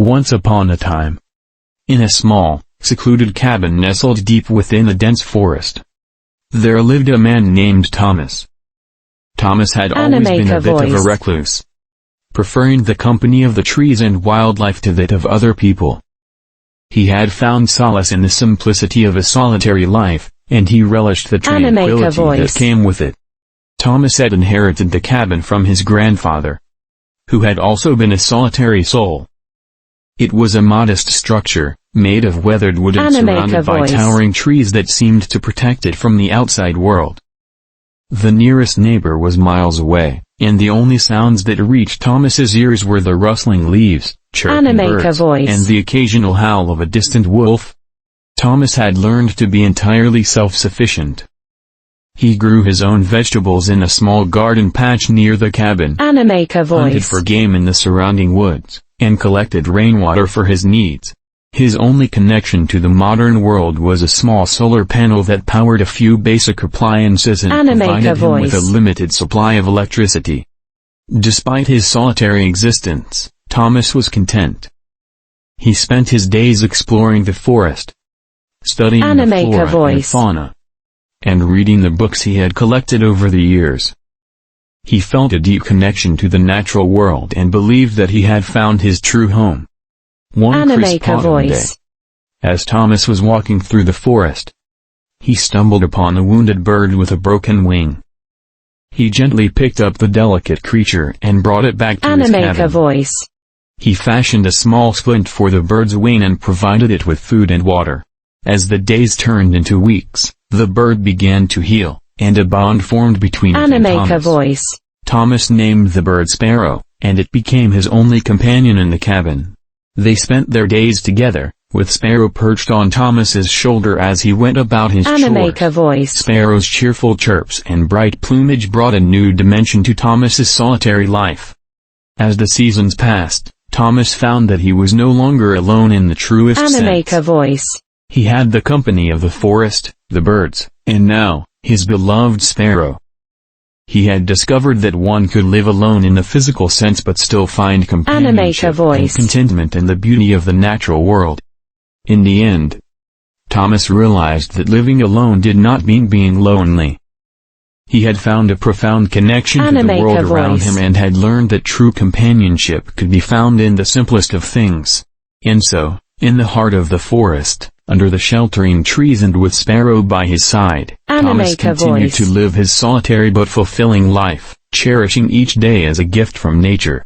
Once upon a time, in a small, secluded cabin nestled deep within a dense forest, there lived a man named Thomas. Thomas had always been a bit of a recluse, preferring the company of the trees and wildlife to that of other people. He had found solace in the simplicity of a solitary life, and he relished the tranquility that came with it. Thomas had inherited the cabin from his grandfather, who had also been a solitary soul. It was a modest structure, made of weathered wood and surrounded by towering trees that seemed to protect it from the outside world. The nearest neighbor was miles away, and the only sounds that reached Thomas's ears were the rustling leaves, chirping birds, and the occasional howl of a distant wolf. Thomas had learned to be entirely self-sufficient. He grew his own vegetables in a small garden patch near the cabin, hunted for game in the surrounding woods, and collected rainwater for his needs. His only connection to the modern world was a small solar panel that powered a few basic appliances and provided him with a limited supply of electricity. Despite his solitary existence, Thomas was content. He spent his days exploring the forest, studying the flora and fauna, and reading the books he had collected over the years. He felt a deep connection to the natural world and believed that he had found his true home. One crisp autumn day, as Thomas was walking through the forest, he stumbled upon a wounded bird with a broken wing. He gently picked up the delicate creature and brought it back to his cabin. He fashioned a small splint for the bird's wing and provided it with food and water. As the days turned into weeks, the bird began to heal, and a bond formed between it and Thomas. Thomas named the bird Sparrow, and it became his only companion in the cabin. They spent their days together, with Sparrow perched on Thomas's shoulder as he went about his chores. Sparrow's cheerful chirps and bright plumage brought a new dimension to Thomas's solitary life. As the seasons passed, Thomas found that he was no longer alone in the truest sense. He had the company of the forest, the birds, and now, his beloved Sparrow. He had discovered that one could live alone in the physical sense but still find companionship and contentment in the beauty of the natural world. In the end, Thomas realized that living alone did not mean being lonely. He had found a profound connection to the world around him and had learned that true companionship could be found in the simplest of things. And so, in the heart of the forest, under the sheltering trees and with Sparrow by his side, Thomas continued to live his solitary but fulfilling life, cherishing each day as a gift from nature.